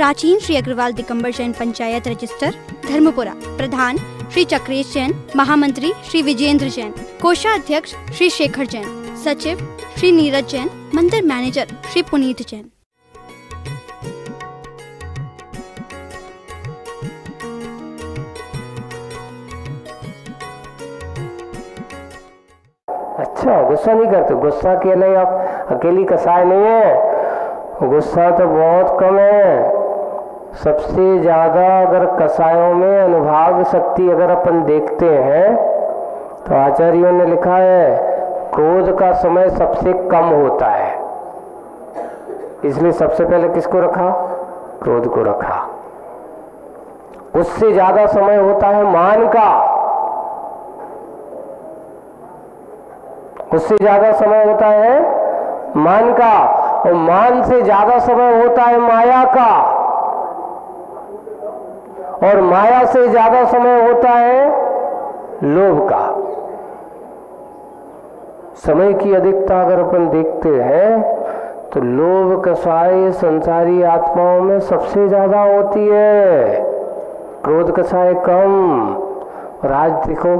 प्राचीन श्री अग्रवाल दिगंबर जैन पंचायत रजिस्टर धर्मपुरा। प्रधान श्री चक्रेश जैन, महामंत्री श्री विजेंद्र जैन, कोषाध्यक्ष श्री शेखर जैन, सचिव श्री नीरज जैन, मंदिर मैनेजर श्री पुनीत जैन। अच्छा, गुस्सा नहीं करते? गुस्सा के लिए आप अकेली कसाय नहीं है, गुस्सा तो बहुत कम है। सबसे ज्यादा अगर कसायों में अनुभाग शक्ति अगर अपन देखते हैं तो आचार्यों ने लिखा है क्रोध का समय सबसे कम होता है। इसलिए सबसे पहले किसको रखा? क्रोध को रखा। उससे ज्यादा समय होता है मान का, उससे ज्यादा समय होता है मान का, और मान से ज्यादा समय होता है माया का, और माया से ज्यादा समय होता है लोभ का। समय की अधिकता अगर अपन देखते हैं तो लोभ कसाय संसारी आत्माओं में सबसे ज्यादा होती है, क्रोध कसाय कम। और आज देखो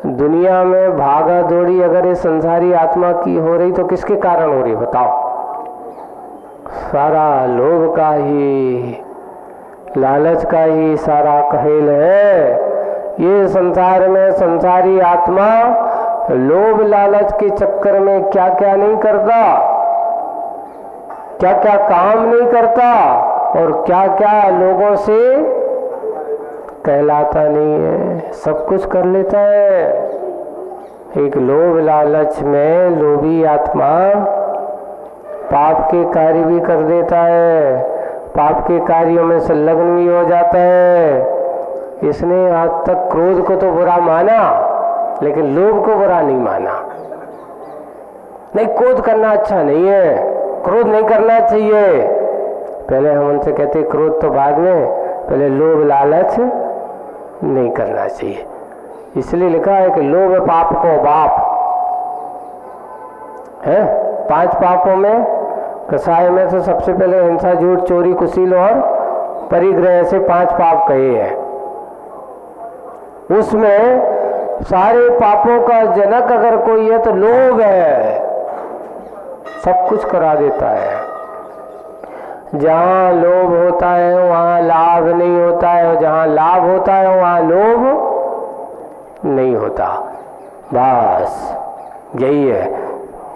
दुनिया में भागा दौड़ी अगर ये संसारी आत्मा की हो रही तो किसके कारण हो रही बताओ? सारा लोभ का ही, लालच का ही सारा खेल है। ये संसार में संसारी आत्मा लोभ लालच के चक्कर में क्या क्या नहीं करता, क्या क्या काम नहीं करता, और क्या क्या लोगों से कहलाता नहीं है, सब कुछ कर लेता है। एक लोभ लालच में लोभी आत्मा पाप के कार्य भी कर देता है, पाप के कार्यों में संलग्न भी हो जाता है। इसने आज तक क्रोध को तो बुरा माना लेकिन लोभ को बुरा नहीं माना। नहीं, क्रोध करना अच्छा नहीं है, क्रोध नहीं करना चाहिए। पहले हम उनसे कहते क्रोध तो बाद में, पहले लोभ लालच नहीं करना चाहिए। इसलिए लिखा है कि लोभ पाप को बाप है। 5 पापों में कसाय में से सबसे पहले हिंसा, झूठ, चोरी, कुशील और परिग्रह से 5 पाप कहे हैं। उसमें सारे पापों का जनक अगर कोई है तो लोभ है, सब कुछ करा देता है। जहाँ लोभ होता है वहाँ लाभ नहीं होता है, और जहाँ लाभ होता है वहाँ लोभ नहीं होता। बस यही है,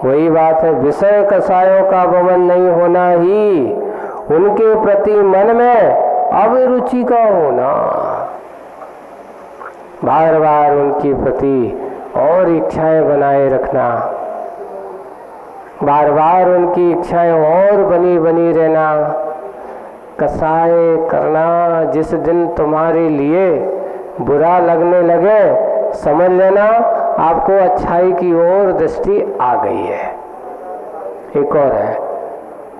वही बात है। विषय कसायों का बमन नहीं होना ही उनके प्रति मन में अभिरुचि का होना, बार बार उनके प्रति और इच्छाएं बनाए रखना, बार बार उनकी इच्छाएं और बनी बनी रहना। कसाय करना जिस दिन तुम्हारे लिए बुरा लगने लगे समझ लेना आपको अच्छाई की ओर दृष्टि आ गई है। एक और है,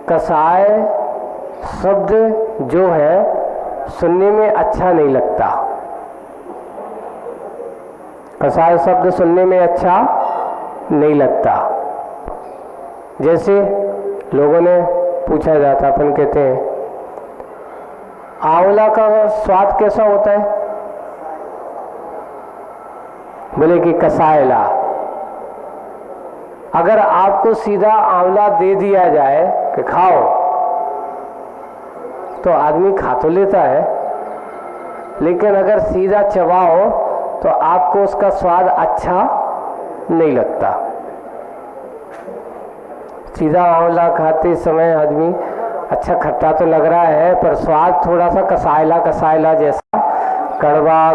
कसाय शब्द जो है सुनने में अच्छा नहीं लगता। कसाय शब्द सुनने में अच्छा नहीं लगता। जैसे लोगों ने पूछा जाता, अपन कहते हैं आंवला का स्वाद कैसा होता है? बोले कि कसायला। अगर आपको सीधा आंवला दे दिया जाए कि खाओ तो आदमी खा तो लेता है, लेकिन अगर सीधा चबाओ तो आपको उसका स्वाद अच्छा नहीं लगता। सीधा आंवला खाते समय आदमी अच्छा खट्टा तो लग रहा है पर स्वाद थोड़ा सा कसायला कसायला जैसा, कड़वा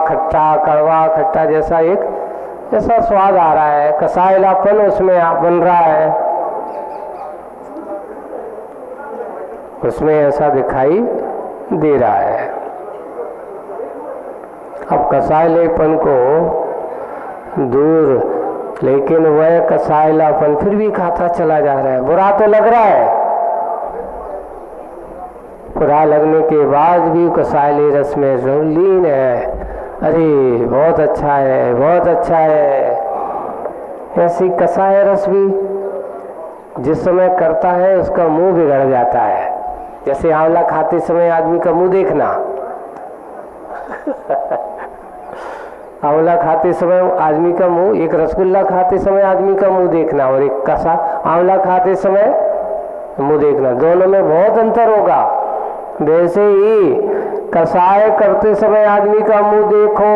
खट्टा जैसा जैसा स्वाद आ रहा है, कसायलापन उसमें बन रहा है, उसमें ऐसा दिखाई दे रहा है। अब कसायलेपन को दूर, लेकिन वह कसायलापन फिर भी खाता चला जा रहा है। बुरा तो लग रहा है, बुरा लगने के बाद भी कसायले रस में लीन है। अरे बहुत अच्छा है, बहुत अच्छा है। ऐसी कसाय रस भी जिस समय करता है उसका मुंह बिगड़ जाता है। जैसे आंवला खाते समय आदमी का मुंह देखना आंवला खाते समय आदमी का मुंह, एक रसगुल्ला खाते समय आदमी का मुंह देखना और एक कसा आंवला खाते समय मुंह देखना, दोनों में बहुत अंतर होगा। वैसे ही कसाय करते समय आदमी का मुंह देखो,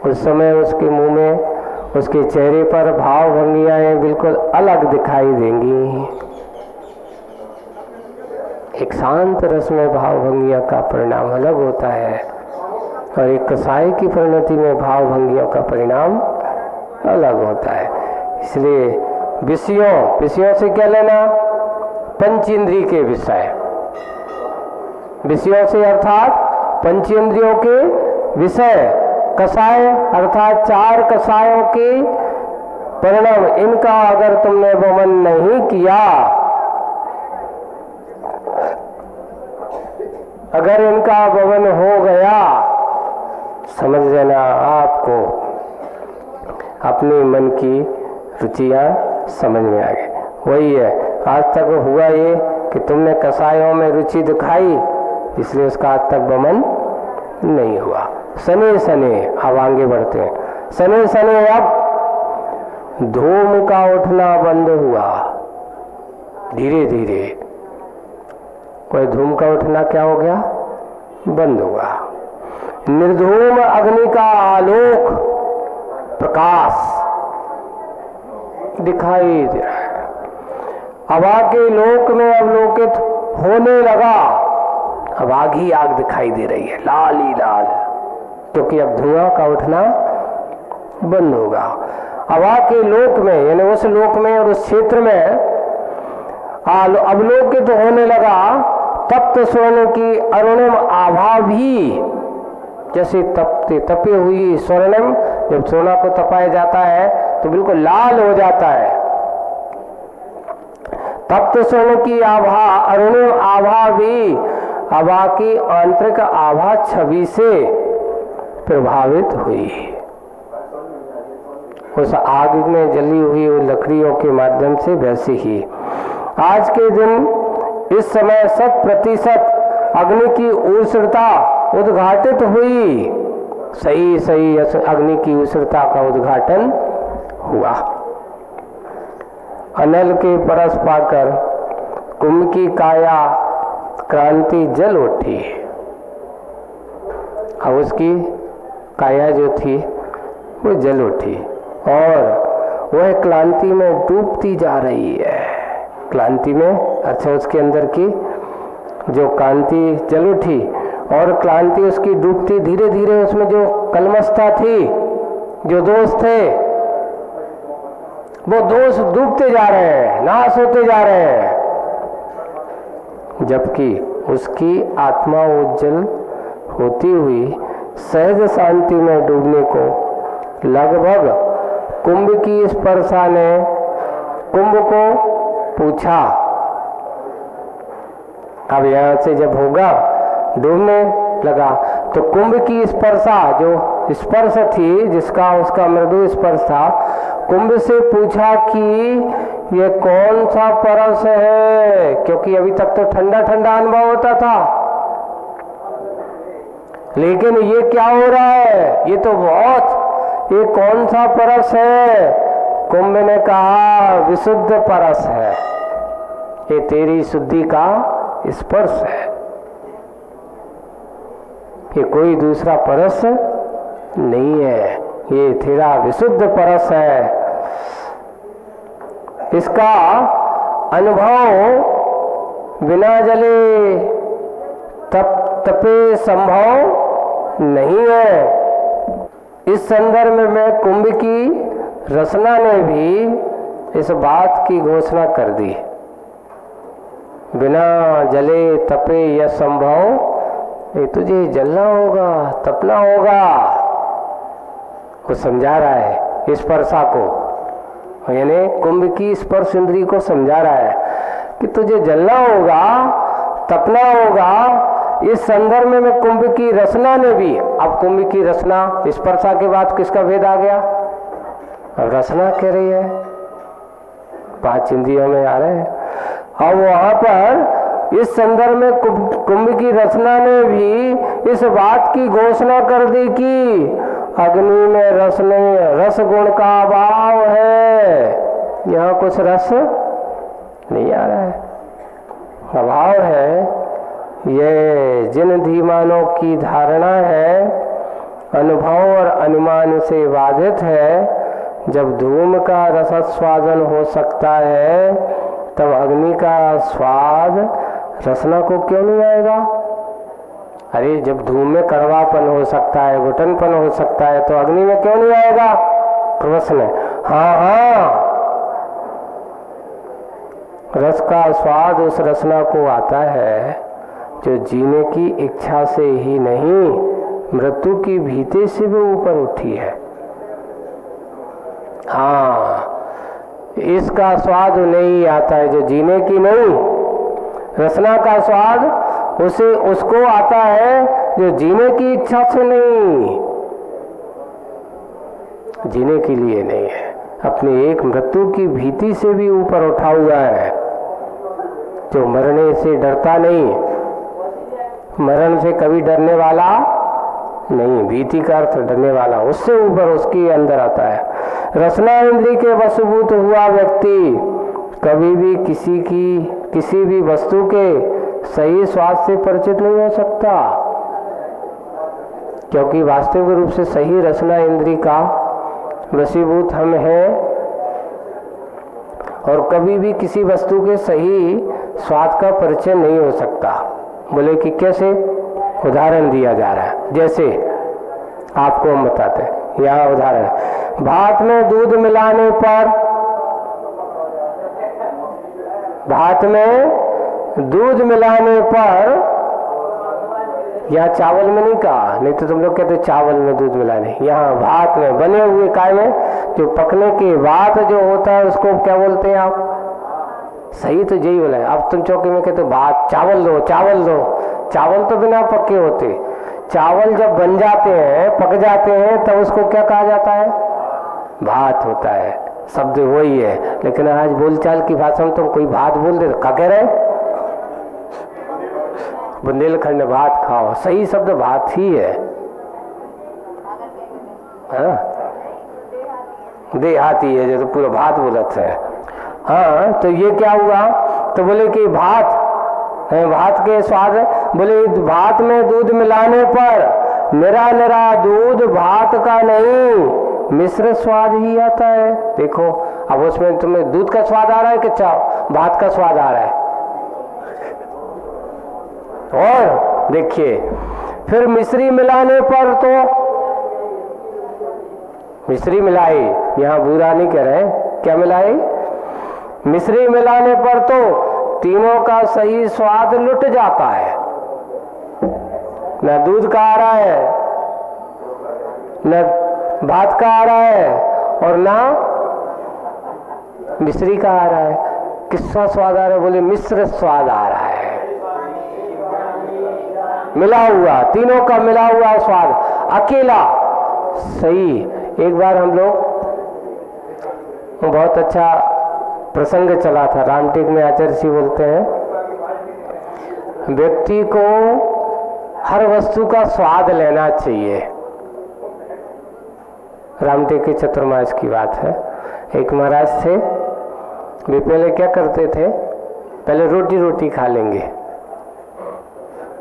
उस समय उसके मुंह में, उसके चेहरे पर भाव भंगियाएं बिल्कुल अलग दिखाई देंगी। एक शांत रस में भाव भंगिया का परिणाम अलग होता है और एक कसाय की परिणति में भाव भंगियों का परिणाम अलग होता है। इसलिए विषयों से क्या लेना? पंचेंद्रिय के विषय, विषयों से अर्थात पंचेंद्रियों के विषय, कसाय अर्थात 4 कसायों के परिणाम, इनका अगर तुमने वमन नहीं किया, अगर इनका वमन हो गया, समझ लेना आपको अपने मन की रुचियां समझ में आ गई। वही है, आज तक हुआ ये कि तुमने कसायों में रुचि दिखाई, इसलिए उसका आज तक वमन नहीं हुआ। सने सने अब आगे बढ़ते हैं, सने सने अब धूम का उठना बंद हुआ। धीरे धीरे कोई धूम का उठना क्या हो गया? बंद हुआ। निर्धूम अग्नि का आलोक प्रकाश दिखाई दे रहा है। हवा के लोक में अवलोकित होने लगा। अब आग ही आग दिखाई दे रही है, लाल ही लाल, क्योंकि अब धुआं का उठना बंद होगा। हवा के लोक में, यानी उस लोक में और उस क्षेत्र में अवलोकित होने लगा तप्त स्वर्ण की अरुणिम आभा भी, जैसे तपी हुई स्वर्णिम, जब सोना को तपाया जाता है तो बिल्कुल लाल हो जाता है। तप्त स्वर्ण की आभा, अरुणिम आभा भी हवा की आंतरिक आभा छवि से प्रभावित हुई। उस आग में जली हुई लकड़ियों के माध्यम से वैसे ही आज के दिन इस समय 100% अग्नि की उष्णता उद्घाटित हुई। सही अग्नि की उष्णता का उद्घाटन हुआ। अनल के परस पाकर कुंभ की काया क्रांति जल उठी। अब उसकी काया जो थी वो जल उठी और वह क्लांति में डूबती जा रही है। क्लांति में अच्छा, उसके अंदर की जो कांति जल उठी और क्लांति उसकी डूबती, धीरे धीरे उसमें जो कलमस्ता थी, जो दोष थे, वो दोष डूबते जा रहे हैं, नाश होते जा रहे हैं, जबकि उसकी आत्मा उज्जवल होती हुई सहज शांति में डूबने को लगभग कुंभ की स्पर्शा ने कुंभ को पूछा। अब यहां से जब होगा डूबने लगा तो कुंभ की स्पर्शा, जो स्पर्श थी, जिसका उसका मृदु स्पर्श था, कुंभ से पूछा कि ये कौन सा परस है, क्योंकि अभी तक तो ठंडा ठंडा अनुभव होता था, लेकिन ये क्या हो रहा है, ये तो बहुत, ये कौन सा परस है? कुंभ ने कहा विशुद्ध परस है, ये तेरी शुद्धि का स्पर्श है, ये कोई दूसरा परस नहीं है, ये तेरा विशुद्ध परस है। इसका अनुभव बिना जले तपे संभव नहीं है। इस संदर्भ में कुंभ की रचना ने भी इस बात की घोषणा कर दी, बिना जले तपे यह संभव, ये तुझे जलना होगा, तपना होगा। वो समझा रहा है स्पर्शा को, यानी कुंभ की स्पर्श इंद्री को समझा रहा है कि तुझे जलना होगा, तपना होगा। इस संदर्भ में कुंभ की रचना ने भी, अब कुंभ की रचना स्पर्शा के बाद किसका भेद आ गया? अब रचना कह रही है, 5 इंद्रियों में आ रहे हैं। और वहां पर इस संदर्भ में कुंभ की रचना ने भी इस बात की घोषणा कर दी कि अग्नि में रस नहीं, रस गुण का अभाव है। यहाँ कुछ रस नहीं आ रहा है, अभाव है। ये जिन धीमानों की धारणा है, अनुभव और अनुमान से बाधित है। जब धूम का रसास्वादन हो सकता है, तब अग्नि का स्वाद रसना को क्यों नहीं आएगा? अरे जब धूम में कड़वापन हो सकता है, घुटनपन हो सकता है, तो अग्नि में क्यों नहीं आएगा? प्रश्न। हाँ, रस का स्वाद उस रसना को आता है जो जीने की इच्छा से ही नहीं, मृत्यु की भीति से भी ऊपर उठी है। हाँ, इसका स्वाद नहीं आता है जो जीने की नहीं, रसना का स्वाद उसको आता है जो जीने की इच्छा से नहीं, जीने के लिए नहीं है, अपनी एक मृत्यु की भीति से भी ऊपर उठा हुआ है, जो मरने से डरता नहीं, मरण से कभी डरने वाला नहीं, भीति का अर्थ डरने वाला, उससे ऊपर उसके अंदर आता है। रसना इंद्रिय के वशीभूत हुआ व्यक्ति कभी भी किसी भी वस्तु के सही स्वाद से परिचित नहीं हो सकता, क्योंकि वास्तविक रूप से सही रसना इंद्रिय का वशीभूत हम हैं, और कभी भी किसी वस्तु के सही स्वाद का परिचय नहीं हो सकता। बोले कि कैसे? उदाहरण दिया जा रहा है, जैसे आपको हम बताते हैं। यहाँ उदाहरण, भात में दूध मिलाने पर, भात में दूध मिलाने पर, यहाँ चावल में नहीं कहा, नहीं तो तुम लोग कहते चावल में दूध मिलाने, यहाँ भात में बने हुए काय में जो पकने के बाद जो होता है उसको क्या बोलते हैं आप? सही तो यही बोला है। अब तुम चौकी में कहते भात, चावल दो, चावल दो, चावल तो बिना पके होते, चावल जब बन जाते हैं, पक जाते हैं, तब उसको क्या कहा जाता है? भात होता है, शब्द वही है। लेकिन आज बोलचाल की भाषा में तुम कोई भात बोल दे, क्या कह रहे? बुंदेलखंड में भात खाओ, सही शब्द भात ही है। देहाती है जो तो पूरा भात बोलते हैं। हाँ, तो ये क्या हुआ? तो बोले कि भात है, भात के स्वाद, बोले भात में दूध मिलाने पर निरा निरा दूध भात का नहीं, मिश्र स्वाद ही आता है। देखो अब उसमें तुम्हें दूध का स्वाद आ रहा है कि भात का स्वाद आ रहा है? और देखिए फिर मिश्री मिलाने पर, तो मिश्री मिलाई, यहाँ बुरा नहीं कह रहे, क्या मिलाई? मिश्री मिलाने पर तो तीनों का सही स्वाद लुट जाता है। न दूध का आ रहा है, न भात का आ रहा है, और ना मिश्री का आ रहा है। किसका स्वाद आ रहा है? बोले मिश्र स्वाद आ रहा है, मिला हुआ, तीनों का मिला हुआ स्वाद, अकेला सही। एक बार हम लोग, बहुत अच्छा प्रसंग चला था, रामटेक में आचार्य जी बोलते हैं, व्यक्ति को हर वस्तु का स्वाद लेना चाहिए। रामटेक के चतुर्मास की बात है। एक महाराज थे, वे पहले क्या करते थे? पहले रोटी रोटी खा लेंगे,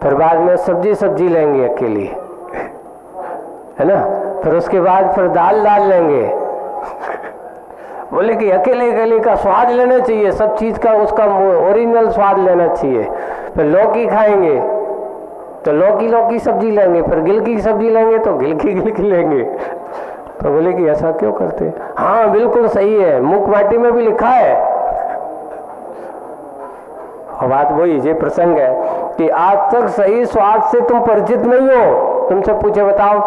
फिर बाद में सब्जी लेंगे अकेली, है ना, फिर उसके बाद फिर दाल लेंगे। बोले कि अकेले अकेले का स्वाद लेना चाहिए, सब चीज का उसका ओरिजिनल स्वाद लेना चाहिए। फिर लौकी खाएंगे तो लौकी सब्जी लेंगे, फिर गिल की सब्जी लेंगे तो गिल की लेंगे। तो बोले कि ऐसा क्यों करते? हाँ बिल्कुल सही है, मुख माटी में भी लिखा है। और बात वही, ये प्रसंग है कि आज तक सही स्वाद से तुम परिचित नहीं हो। तुमसे पूछे बताओ,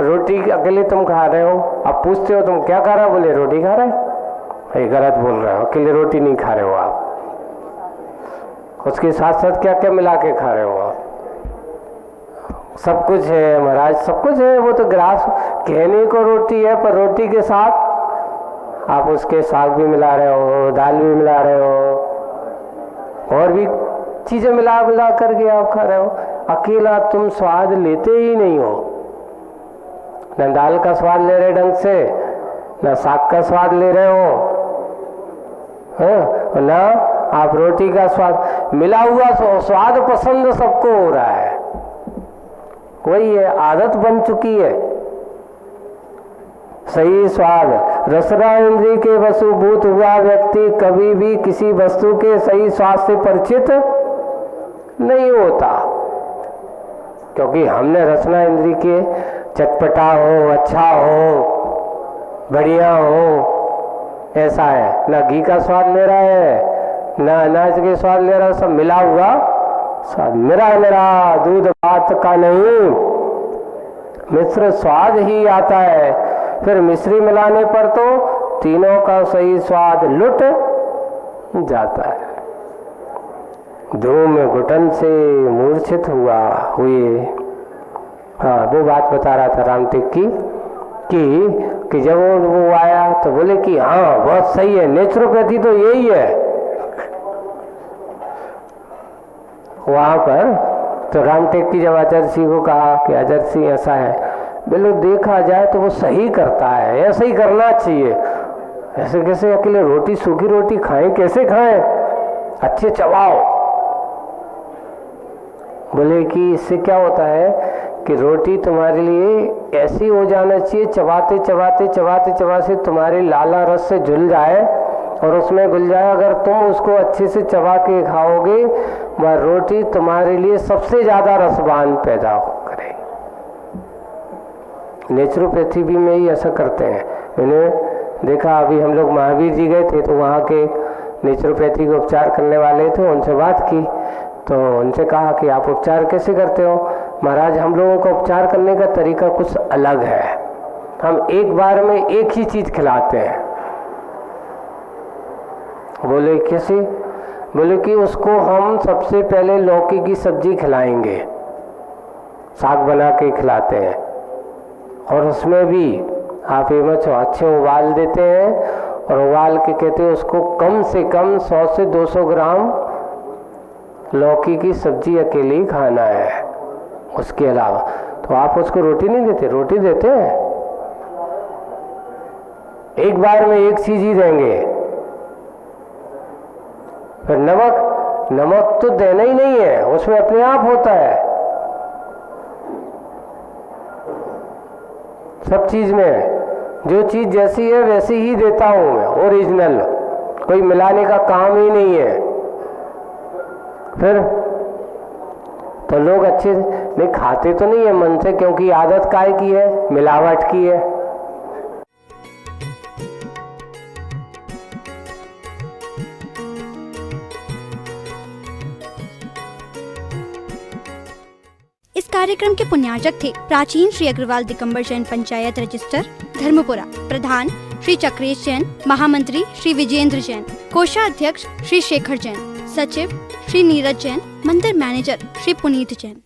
रोटी अकेले तुम खा रहे हो, आप पूछते हो तुम क्या खा रहे हो? बोले रोटी खा रहे हो। ये गलत बोल रहे हो, अकेले रोटी नहीं खा रहे हो आप, उसके साथ साथ क्या क्या मिला के खा रहे हो आप? सब कुछ है महाराज, सब कुछ है। वो तो ग्रास कहने को रोटी है, पर रोटी के साथ आप उसके साग भी मिला रहे हो, दाल भी मिला रहे हो, और भी चीजें मिला मिला करके आप खा रहे हो। अकेला तुम स्वाद लेते ही नहीं हो, न दाल का स्वाद ले रहे ढंग से, न साग का स्वाद ले रहे हो, न आप रोटी का स्वाद। मिला हुआ स्वाद पसंद सबको हो रहा है, वही है, आदत बन चुकी है। सही स्वाद, रसना इंद्रिय के वशभूत हुआ व्यक्ति कभी भी किसी वस्तु के सही स्वाद से परिचित नहीं होता, क्योंकि हमने रसना इंद्रिय के चटपटा हो, अच्छा हो, बढ़िया हो, ऐसा है। ना घी का स्वाद ले रहा है, ना अनाज के स्वाद ले रहा है, सब मिला हुआ स्वाद। मेरा मेरा दूध भात का नहीं, मिश्र स्वाद ही आता है। फिर मिश्री मिलाने पर तो तीनों का सही स्वाद लुट जाता है। धूम घुटन से मूर्छित हुए। हाँ, वो बात बता रहा था रामटेक की कि जब वो आया तो बोले कि हाँ बहुत सही है, नेचुरोपैथी तो यही है। वहां पर तो रामटेक की जब अजर्सी को कहा कि अजर्सी ऐसा है, बोले देखा जाए तो वो सही करता है, ऐसा ही करना चाहिए। ऐसे कैसे अकेले रोटी, सूखी रोटी खाएं, कैसे खाएं, अच्छे चबाओ। बोले कि इससे क्या होता है कि रोटी तुम्हारे लिए ऐसी हो जाना चाहिए, चबाते चबाते चबाते चबाते तुम्हारे लाला रस से जुल जाए और उसमें घुल जाए। अगर तुम उसको अच्छे से चबा के खाओगे, वह रोटी तुम्हारे लिए सबसे ज्यादा रसवान पैदा करे। नेचुरोपैथी भी में ही ऐसा करते हैं। मैंने देखा, अभी हम लोग महावीर जी गए थे तो वहाँ के नेचुरोपैथी के उपचार करने वाले थे, उनसे बात की तो उनसे कहा कि आप उपचार कैसे करते हो? महाराज, हम लोगों का उपचार करने का तरीका कुछ अलग है, हम एक बार में एक ही चीज खिलाते हैं। बोले कैसे? बोले कि उसको हम सबसे पहले लौकी की सब्जी खिलाएंगे, साग बना के खिलाते हैं, और उसमें भी आप एमच अच्छे उबाल देते हैं और उबाल के कहते हैं उसको कम से कम 100 से 200 ग्राम लौकी की सब्जी अकेले ही खाना है, उसके अलावा। तो आप उसको रोटी नहीं देते? रोटी देते हैं, एक बार में एक चीज ही देंगे। फिर नमक तो देना ही नहीं है, उसमें अपने आप होता है सब चीज में। जो चीज जैसी है वैसी ही देता हूं मैं, ओरिजिनल, कोई मिलाने का काम ही नहीं है। फिर तो लोग अच्छे नहीं खाते तो नहीं है मन से, क्योंकि आदत काय की है, मिलावट की है। इस कार्यक्रम के पुण्यार्चक थे प्राचीन श्री अग्रवाल दिगंबर जैन पंचायत रजिस्टर धर्मपुरा, प्रधान श्री चक्रेश जैन, महामंत्री श्री विजेंद्र जैन, कोषाध्यक्ष श्री शेखर जैन, सचिव श्री नीरज जैन, मंदिर मैनेजर श्री पुनीत जैन।